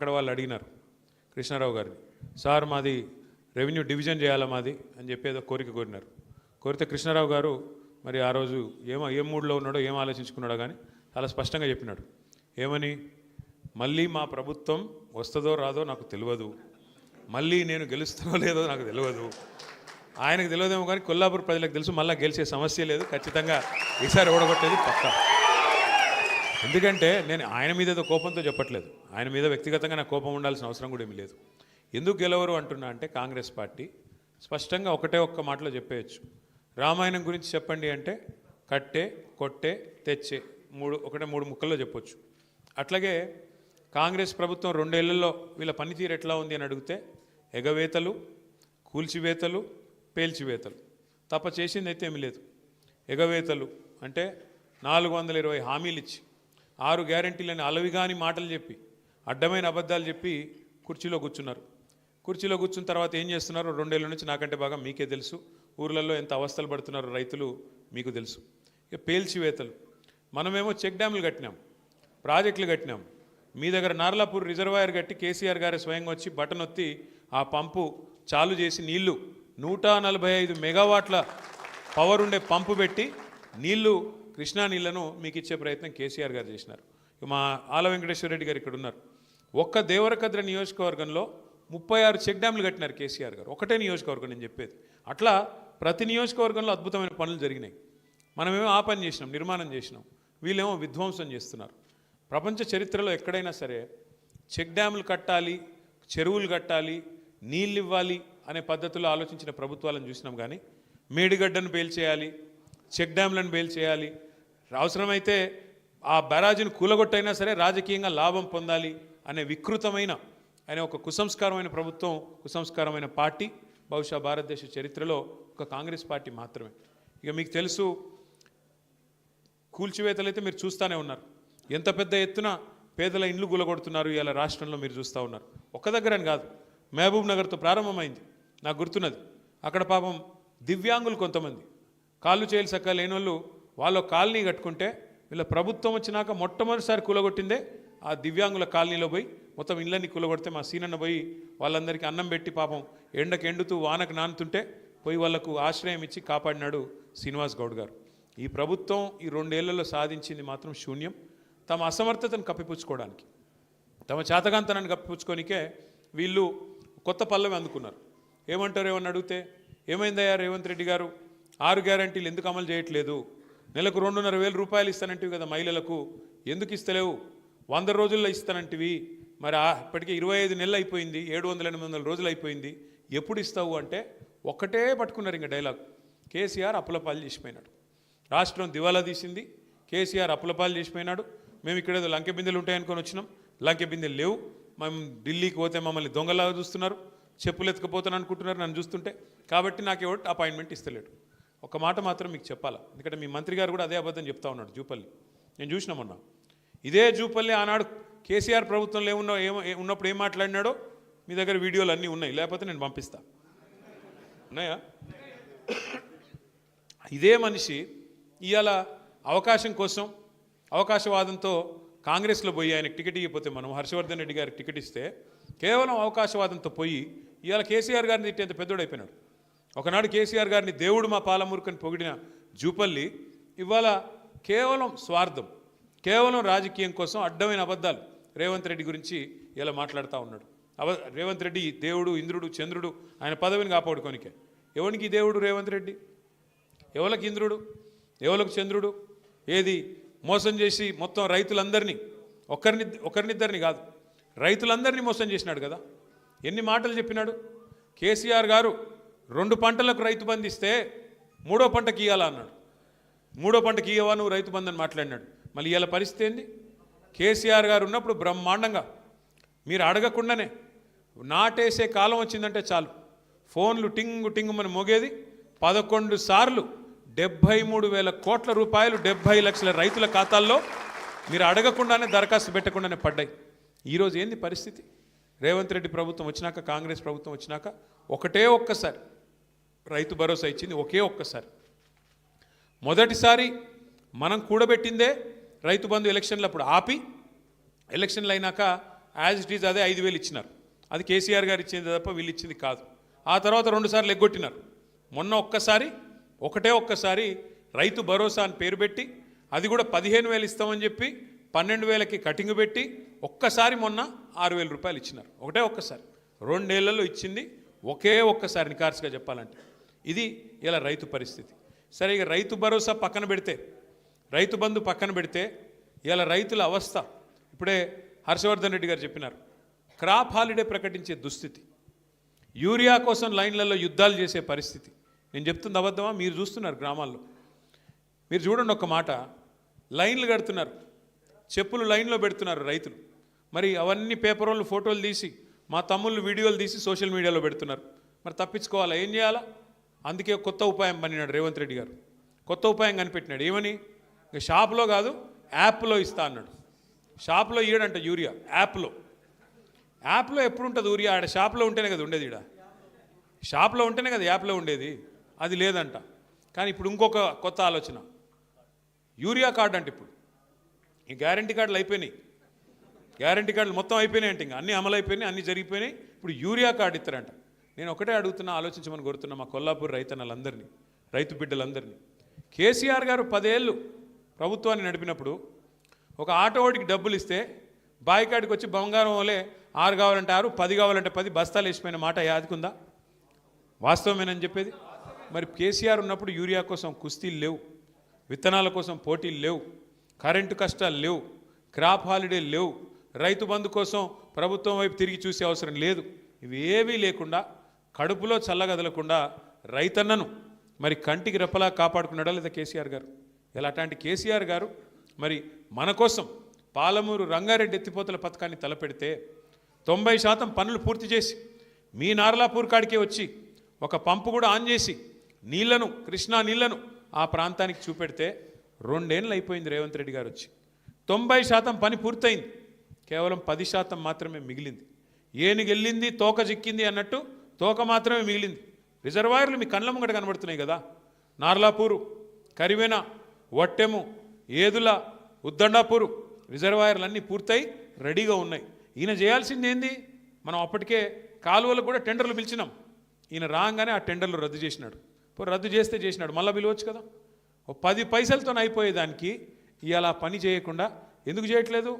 అక్కడ వాళ్ళు అడిగినారు కృష్ణారావు గారిని, సార్ మాది రెవెన్యూ డివిజన్ చేయాలా మాది అని చెప్పి ఏదో కోరిక కోరినారు. కోరితే కృష్ణారావు గారు మరి ఆ రోజు ఏం మూడ్లో ఉన్నాడో ఏం ఆలోచించుకున్నాడో కానీ చాలా స్పష్టంగా చెప్పినాడు. ఏమని, మళ్ళీ మా ప్రభుత్వం వస్తుందో రాదో నాకు తెలియదు, మళ్ళీ నేను గెలుస్తానో లేదో నాకు తెలియదు. ఆయనకు తెలియదేమో కానీ కొల్లాపూర్ ప్రజలకు తెలుసు, మళ్ళీ గెలిచే సమస్య లేదు, ఖచ్చితంగా ఈసారి ఓడగొట్టేది పక్కా. ఎందుకంటే నేను ఆయన మీద ఏదో కోపంతో చెప్పట్లేదు, ఆయన మీద వ్యక్తిగతంగా నాకు కోపం ఉండాల్సిన అవసరం కూడా ఏమీ లేదు. ఎందుకు గెలవరు అంటున్నా అంటే కాంగ్రెస్ పార్టీ స్పష్టంగా ఒక్క మాటలో చెప్పేయచ్చు. రామాయణం గురించి చెప్పండి అంటే కట్టే, కొట్టే, తెచ్చే, మూడు ముక్కల్లో చెప్పొచ్చు. అట్లాగే కాంగ్రెస్ ప్రభుత్వం 2 ఏళ్లలో వీళ్ళ పనితీరు ఎట్లా ఉంది అని అడిగితే ఎగవేతలు, కూల్చివేతలు, పేల్చివేతలు తప్ప చేసింది అయితే ఏమీ లేదు. ఎగవేతలు అంటే 420 హామీలు ఇచ్చి 6 గ్యారెంటీలని అలవిగాని మాటలు చెప్పి అడ్డమైన అబద్ధాలు చెప్పి కుర్చీలో కూర్చున్నారు. కుర్చీలో కూర్చున్న తర్వాత ఏం చేస్తున్నారు 2 ఏళ్ళ నుంచి నాకంటే బాగా మీకే తెలుసు. ఊర్లలో ఎంత అవస్థలు పడుతున్నారు రైతులు మీకు తెలుసు. ఇక పేల్చివేతలు, మనమేమో చెక్ డ్యాములు కట్టినాం, ప్రాజెక్టులు కట్టినాం. మీ దగ్గర నార్లాపూర్ రిజర్వాయర్ కట్టి కేసీఆర్ గారు స్వయంగా వచ్చి బటన్ ఒత్తి ఆ పంపు చాలు చేసి నీళ్లు 145 మెగావాట్ల పవర్ ఉండే పంపు పెట్టి నీళ్లు కృష్ణా నీళ్లను మీకు ఇచ్చే ప్రయత్నం కేసీఆర్ గారు చేసినారు. మా ఆల వెంకటేశ్వర రెడ్డి గారు ఇక్కడ ఉన్నారు. ఒక్క దేవరకద్ర నియోజకవర్గంలో 36 చెక్ డ్యాములు కట్టినారు కేసీఆర్ గారు, ఒకటే నియోజకవర్గం నేను చెప్పేది. అట్లా ప్రతి నియోజకవర్గంలో అద్భుతమైన పనులు జరిగినాయి. మనమేమో ఆ పని చేసినాం, నిర్మాణం చేసినాం, వీళ్ళేమో విధ్వంసం చేస్తున్నారు. ప్రపంచ చరిత్రలో ఎక్కడైనా సరే చెక్ డ్యాములు కట్టాలి, చెరువులు కట్టాలి, నీళ్ళు ఇవ్వాలి అనే పద్ధతిలో ఆలోచించిన ప్రభుత్వాలను చూసినాం. కానీ మేడిగడ్డను పేల్చేయాలి, చెక్ డ్యాములను పేల్చేయాలి, అవసరమైతే ఆ బ్యారాజీని కూలగొట్టైనా సరే రాజకీయంగా లాభం పొందాలి అనే వికృతమైన ఒక కుసంస్కారమైన ప్రభుత్వం, కుసంస్కారమైన పార్టీ బహుశా భారతదేశ చరిత్రలో ఒక కాంగ్రెస్ పార్టీ మాత్రమే. ఇక మీకు తెలుసు, కూల్చివేతలు అయితే మీరు చూస్తూనే ఉన్నారు. ఎంత పెద్ద ఎత్తున పేదల ఇండ్లు గులగొడుతున్నారు ఇలా రాష్ట్రంలో మీరు చూస్తూ ఉన్నారు. ఒక్క దగ్గరని కాదు, మహబూబ్ నగర్తో ప్రారంభమైంది. నాకు గుర్తున్నది, అక్కడ పాపం దివ్యాంగులు కొంతమంది కాళ్ళు చేయలు సక్క లేని వాళ్ళు కాలనీ కట్టుకుంటే వీళ్ళ ప్రభుత్వం వచ్చినాక మొట్టమొదటిసారి కూలగొట్టిందే ఆ దివ్యాంగుల కాలనీలో పోయి మొత్తం ఇళ్ళని కూలగొడితే మా సీనన్న పోయి వాళ్ళందరికీ అన్నం పెట్టి పాపం ఎండకు ఎండుతూ వానకు నానుతుంటే పోయి వాళ్లకు ఆశ్రయం ఇచ్చి కాపాడినాడు శ్రీనివాస్ గౌడ్ గారు. ఈ ప్రభుత్వం ఈ 2 ఏళ్లలో సాధించింది మాత్రం శూన్యం. తమ అసమర్థతను కప్పిపుచ్చుకోవడానికి, తమ చేతగాంతనాన్ని కప్పిపుచ్చుకోనికే వీళ్ళు కొత్త పల్లవి అందుకున్నారు. ఏమంటారు ఏమని అడిగితే, ఏమైందయ్యా రేవంత్ రెడ్డి గారు 6 గ్యారంటీలు ఎందుకు అమలు చేయట్లేదు, నెలకు 2,500 రూపాయలు ఇస్తానంటివి కదా మహిళలకు, ఎందుకు ఇస్తలేవు, 100 రోజుల్లో ఇస్తానంటివి, మరి ఇప్పటికే 25 నెలలు అయిపోయింది, 700-800 రోజులు అయిపోయింది, ఎప్పుడు ఇస్తావు అంటే ఒక్కటే పట్టుకున్నారు ఇంకా డైలాగ్. కేసీఆర్ అప్పులపాలు చేసిపోయినాడు, రాష్ట్రం దివాలా తీసింది, కేసీఆర్ అప్పులపాలు చేసిపోయినాడు. మేము ఇక్కడ ఏదో లంకె బిందెలు ఉంటాయనుకొని వచ్చినాం, లంకె బిందెలు లేవు, మేము ఢిల్లీకి పోతే మమ్మల్ని దొంగలాగా చూస్తున్నారు, చెప్పులు ఎత్తుకుపోతాను అనుకుంటున్నారు నన్ను చూస్తుంటే, కాబట్టి నాకు ఎవరు అపాయింట్మెంట్ ఇస్తలేడు. ఒక మాట మాత్రం మీకు చెప్పాలా, ఎందుకంటే మీ మంత్రి గారు కూడా అదే అబద్ధం చెప్తా ఉన్నాడు. జూపల్లి నేను చూసినా మొన్న, ఇదే జూపల్లి ఆనాడు కేసీఆర్ ప్రభుత్వంలో ఉన్నప్పుడు ఏం మాట్లాడినాడో మీ దగ్గర వీడియోలు అన్నీ ఉన్నాయి, లేకపోతే నేను పంపిస్తా, ఉన్నాయా? ఇదే మనిషి ఇవాళ అవకాశం కోసం అవకాశవాదంతో కాంగ్రెస్లో పోయి ఆయనకు టికెట్ ఇవ్వకపోతే, మనం హర్షవర్ధన్ రెడ్డి గారికి టికెట్ ఇస్తే కేవలం అవకాశవాదంతో పోయి ఇవాళ కేసీఆర్ గారిని తిట్టేంత పెద్దోడైపోయినాడు. ఒకనాడు కేసీఆర్ గారిని దేవుడు మా పాలమూరుకని పొగిడిన జూపల్లి ఇవాళ కేవలం స్వార్థం, కేవలం రాజకీయం కోసం అడ్డమైన అబద్ధాలు రేవంత్ రెడ్డి గురించి ఇలా మాట్లాడుతూ ఉన్నాడు. రేవంత్ రెడ్డి దేవుడు, ఇంద్రుడు, చంద్రుడు, ఆయన పదవిని కాపాడుకోనికే. ఎవరికి దేవుడు రేవంత్ రెడ్డి, ఎవరికి ఇంద్రుడు, ఎవరికి చంద్రుడు? ఏది మోసం చేసి మొత్తం రైతులందరినీ, ఒకరినిద్దరిని కాదు రైతులందరినీ మోసం చేసినాడు కదా. ఎన్ని మాటలు చెప్పినాడు కేసీఆర్ గారు. 2 పంటలకు రైతు బంధు ఇస్తే 3వ పంటకి ఇవ్వాలా అన్నాడు. 3వ పంటకి ఇవ్వవా నువ్వు రైతు బంధు అని మాట్లాడినాడు. మళ్ళీ ఇవాళ పరిస్థితి ఏంది? కేసీఆర్ గారు ఉన్నప్పుడు బ్రహ్మాండంగా మీరు అడగకుండానే నాటేసే కాలం వచ్చిందంటే చాలు ఫోన్లు టింగు టింగు మన మోగేది. 11 సార్లు 73,000 కోట్ల రూపాయలు 70 లక్షల రైతుల ఖాతాల్లో మీరు అడగకుండానే దరఖాస్తు పెట్టకుండానే పడ్డాయి. ఈరోజు ఏంది పరిస్థితి? రేవంత్ రెడ్డి ప్రభుత్వం వచ్చినాక, కాంగ్రెస్ ప్రభుత్వం వచ్చినాక ఒక్కసారి రైతు భరోసా ఇచ్చింది, ఒక్కసారి. మొదటిసారి మనం కూడబెట్టిందే రైతు బంధు ఎలక్షన్లు అప్పుడు ఆపి, ఎలక్షన్లు అయినాక యాజ్ ఇట్ ఈజ్ అదే 5,000 ఇచ్చినారు. అది కేసీఆర్ గారు ఇచ్చింది తప్ప వీళ్ళు ఇచ్చింది కాదు. ఆ తర్వాత 2 సార్లు ఎగ్గొట్టినారు. మొన్న ఒక్కసారి రైతు భరోసా అని పేరు పెట్టి అది కూడా 15,000 ఇస్తామని చెప్పి 12,000కి కటింగ్ పెట్టి ఒక్కసారి మొన్న 6,000 రూపాయలు ఇచ్చినారు. ఒక్కసారి 2 ఏళ్లలో ఇచ్చింది ఒక్కసారి నికార్సుగా చెప్పాలంటే. ఇది ఇలా రైతు పరిస్థితి. సరే, ఇక రైతు భరోసా పక్కన పెడితే, రైతు బంధు పక్కన పెడితే ఇలా రైతుల అవస్థ ఇప్పుడే హర్షవర్ధన్ రెడ్డి గారు చెప్పినారు. క్రాప్ హాలిడే ప్రకటించే దుస్థితి, యూరియా కోసం లైన్లలో యుద్ధాలు చేసే పరిస్థితి. నేను చెప్తుంది అబద్ధమా? మీరు చూస్తున్నారు గ్రామాల్లో. మీరు చూడండి ఒక్క మాట, లైన్లు కడుతున్నారు, చెప్పులు లైన్లో పెడుతున్నారు రైతులు. మరి అవన్నీ పేపర్ వాళ్ళు ఫోటోలు తీసి, మా తమ్ముళ్ళు వీడియోలు తీసి సోషల్ మీడియాలో పెడుతున్నారు. మరి తప్పించుకోవాలా? ఏం చేయాలా? అందుకే కొత్త ఉపాయం పన్నినాడు రేవంత్ రెడ్డి గారు. కొత్త ఉపాయం కనిపెట్టినాడు. ఏమని? ఇక షాప్లో కాదు, యాప్లో ఇస్తా అన్నాడు. షాప్లో ఇయ్యడంట యూరియా, యాప్లో ఎప్పుడు ఉంటుంది యూరియా? ఆడ షాప్లో ఉంటేనే కదా ఉండేది, ఈడ షాప్లో ఉంటేనే కదా యాప్లో ఉండేది. అది లేదంట. కానీ ఇప్పుడు ఇంకొక కొత్త ఆలోచన, యూరియా కార్డు అంటే ఇప్పుడు ఈ గ్యారంటీ కార్డులు అయిపోయినాయి, గ్యారంటీ కార్డులు మొత్తం అయిపోయినాయి అంటే, ఇంకా అన్నీ అమలు అయిపోయినాయి, అన్నీ జరిగిపోయినాయి. ఇప్పుడు యూరియా కార్డు ఇస్తారంట. నేను ఒకటే అడుగుతున్నా, ఆలోచించమని కోరుతున్నా మా కొల్లాపూర్ రైతన్నలందరినీ, రైతు బిడ్డలందరినీ. కేసీఆర్ గారు 10 ఏళ్ళు ప్రభుత్వాన్ని నడిపినప్పుడు ఒక ఆటో వాడికి డబ్బులు ఇస్తే బాయికాడికి వచ్చి బంగారం వలే 6 కావాలంటే 6, 10 కావాలంటే 10 బస్తాలు వేసిపోయిన మాట యాదుకుందా? వాస్తవమేనని చెప్పేది. మరి కేసీఆర్ ఉన్నప్పుడు యూరియా కోసం కుస్తీలు లేవు, విత్తనాల కోసం పోటీలు లేవు, కరెంటు కష్టాలు లేవు, క్రాప్ హాలిడే లేవు, రైతు బంధు కోసం ప్రభుత్వం వైపు తిరిగి చూసే అవసరం లేదు. ఇవేవీ లేకుండా, కడుపులో చల్లగదలకుండా రైతన్నను మరి కంటికి రెప్పలా కాపాడుకున్నాడా లేదా కేసీఆర్ గారు? ఇలాంటి కేసీఆర్ గారు మరి మన కోసం పాలమూరు రంగారెడ్డి ఎత్తిపోతల పథకాన్ని తలపెడితే 90% పనులు పూర్తి చేసి మీ నార్లాపూర్ కాడికే వచ్చి ఒక పంపు కూడా ఆన్ చేసి నీళ్లను, కృష్ణా నీళ్లను ఆ ప్రాంతానికి చూపెడితే 2 ఏళ్ళు అయిపోయింది రేవంత్ రెడ్డి గారు వచ్చి. 90% పని పూర్తయింది, కేవలం 10% మాత్రమే మిగిలింది. ఏనుగెళ్ళింది తోక చిక్కింది అన్నట్టు తోక మాత్రమే మిగిలింది. రిజర్వాయర్లు మీ కళ్ళ ముంగట కనబడుతున్నాయి కదా, నార్లాపూరు, కరివెన, వట్టెము, ఏదుల, ఉద్దండాపూరు రిజర్వాయర్లన్నీ పూర్తయి రెడీగా ఉన్నాయి. ఈయన చేయాల్సింది ఏంది? మనం అప్పటికే కాలువలకు కూడా టెండర్లు పిలిచినాం. ఈయన రాగానే ఆ టెండర్లు రద్దు చేసినాడు. రద్దు చేసినాడు, మళ్ళీ పిలవచ్చు కదా. 10 పైసలతో అయిపోయేదానికి ఇవాళ పని చేయకుండా ఎందుకు చేయట్లేదు?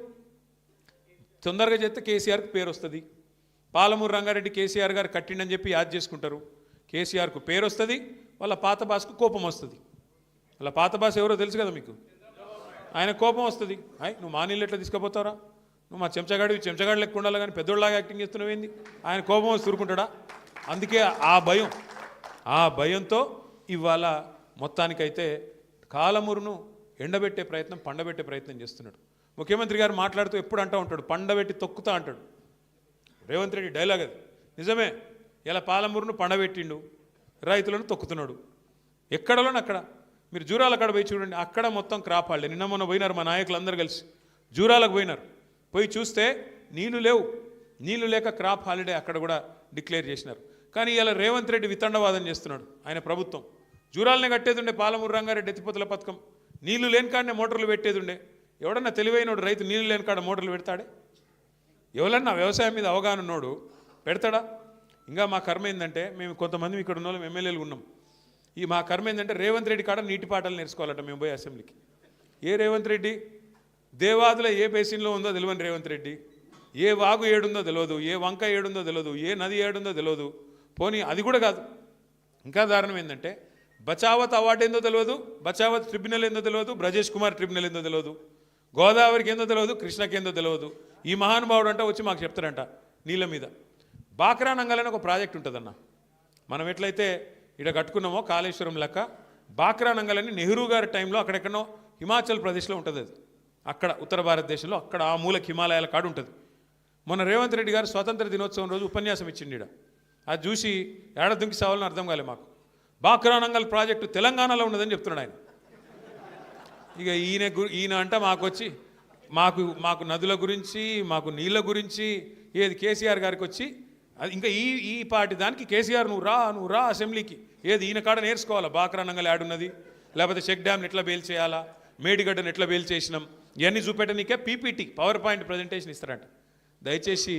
తొందరగా చేస్తే కేసీఆర్కి పేరు వస్తుంది. పాలమూరు రంగారెడ్డి కేసీఆర్ గారు కట్టిండని చెప్పి యాద్ చేసుకుంటారు. కేసీఆర్కు పేరు వస్తుంది, వాళ్ళ పాత బాస్కు కోపం వస్తుంది. వాళ్ళ పాత బాస్ ఎవరో తెలుసు కదా మీకు. ఆయన కోపం వస్తుంది, నువ్వు మా నీళ్ళు ఎట్లా తీసుకుపోతారా, నువ్వు మా చెంచగాడు లెక్క ఉండాలి కానీ పెద్దోళ్ళలాగా యాక్టింగ్ చేస్తున్నావు ఏంది? ఆయన కోపం వచ్చి తురుకుంటాడా? అందుకే ఆ భయంతో ఇవాళ మొత్తానికైతే కాలమూరును ఎండబెట్టే ప్రయత్నం, పండబెట్టే ప్రయత్నం చేస్తున్నాడు. ముఖ్యమంత్రి గారు మాట్లాడుతూ ఎప్పుడు అంటూ ఉంటాడు, పండబెట్టి తొక్కుతా అంటాడు. రేవంత్ రెడ్డి డైలాగ్ అది. నిజమే, ఇలా పాలమూరును పండబెట్టిండు, రైతులను తొక్కుతున్నాడు. ఎక్కడలోనే అక్కడ మీరు జూరాల కాడ పోయి చూడండి, అక్కడ మొత్తం క్రాప్ హాలిడే. నిన్న మొన్న పోయినారు మా నాయకులందరూ కలిసి, జూరాలకు పోయినారు. పోయి చూస్తే నీళ్లు లేక క్రాప్ హాలిడే అక్కడ కూడా డిక్లేర్ చేసినారు. కానీ ఇలా రేవంత్ రెడ్డి వితండవాదం చేస్తున్నాడు. ఆయన ప్రభుత్వం జూరాలనే కట్టేది ఉండే, పాలమూరు రంగారెడ్డి ఎత్తిపోతల పథకం నీళ్లు లేని కాడనే మోటార్లు పెట్టేది ఉండే. ఎవడన్నా తెలివైనోడు రైతు నీళ్లు లేని కాడ మోటార్లు పెడతాడే? ఎవరన్నా వ్యవసాయం మీద అవగాహన ఉన్నోడు పెడతాడా? ఇంకా మా కర్మ ఏంటంటే, మేము కొంతమంది ఇక్కడ ఉన్న వాళ్ళం ఎమ్మెల్యేలు ఉన్నాం. మా కర్మ ఏంటంటే రేవంత్ రెడ్డి కాడ నీటి పాటలు నేర్చుకోవాలట మేము పోయి అసెంబ్లీకి. ఏ రేవంత్ రెడ్డి? దేవాదుల ఏ బేసిన్లో ఉందో తెలియని రేవంత్ రెడ్డి, ఏ వాగు ఏడుందో తెలియదు, ఏ వంక ఏడుందో తెలియదు, ఏ నది ఏడుందో తెలియదు. పోనీ అది కూడా కాదు, ఇంకా దారుణం ఏంటంటే బచావత్ అవార్డు ఏందో తెలియదు, బచావత్ ట్రిబ్యునల్ ఏందో తెలియదు, బ్రజేష్ కుమార్ ట్రిబ్యునల్ ఏందో తెలియదు, గోదావరికి ఏందో తెలియదు, కృష్ణకి ఏందో తెలియదు. ఈ మహానుభావుడు అంట వచ్చి మాకు చెప్తారంట నీళ్ళ మీద. బాక్రా నంగల్ అని ఒక ప్రాజెక్ట్ ఉంటుందన్న, మనం ఎట్లయితే ఇక్కడ కట్టుకున్నామో కాళేశ్వరం లెక్క బాక్రా నంగల్ అని నెహ్రూ గారి టైంలో అక్కడెక్కడో హిమాచల్ ప్రదేశ్లో ఉంటుంది. అది అక్కడ ఉత్తర భారతదేశంలో అక్కడ ఆ మూలకి హిమాలయాల కాడు ఉంటుంది. మొన్న రేవంత్ రెడ్డి గారు స్వాతంత్ర దినోత్సవం రోజు ఉపన్యాసం ఇచ్చిండి. అది చూసి ఏడ దుంకి సావాలని అర్థం కాలే మాకు. బాక్రా నంగల్ ప్రాజెక్టు తెలంగాణలో ఉన్నదని చెప్తున్నాడు ఆయన. ఇక ఈయన అంట మాకు వచ్చి మాకు నదుల గురించి, మాకు నీళ్ళ గురించి ఏది కేసీఆర్ గారికి వచ్చి ఇంకా ఈ పార్టీ దానికి కేసీఆర్ నువ్వు రా అసెంబ్లీకి, ఏది ఈయన కాడ నేర్చుకోవాలా బాక్రా నంగల్ యాడున్నది, లేకపోతే చెక్ డ్యామ్ని ఎట్లా బెయిల్ చేయాలా, మేడిగడ్డను ఎట్లా బెయిల్ చేసినాం, ఇవన్నీ చూపెట్టనీకే పీపీటీ పవర్ పాయింట్ ప్రజెంటేషన్ ఇస్తారంట. దయచేసి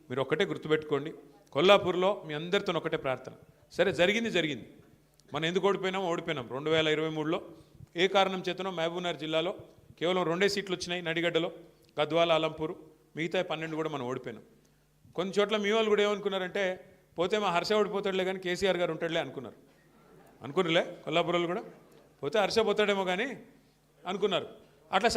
మీరు ఒక్కటే గుర్తుపెట్టుకోండి, కొల్లాపూర్లో మీ అందరితో ఒకటే ప్రార్థన. సరే జరిగింది, మనం ఎందుకు ఓడిపోయినాం 2023లో ఏ కారణం చేతనో మహబూబ్నగర్ జిల్లాలో కేవలం 2 సీట్లు వచ్చినాయి, నడిగడ్డలో, గద్వాల, అలంపూరు, మిగతా 12 కూడా మనం ఓడిపోయినాం. కొన్ని చోట్ల మీ వాళ్ళు కూడా ఏమనుకున్నారంటే పోతే మా హర్ష ఓడిపోతాడులే కానీ కేసీఆర్ గారు ఉంటాడులే అనుకున్నారులే కొల్లాపూర్లో కూడా, పోతే హర్ష పోతాడేమో కానీ అనుకున్నారు. అట్లా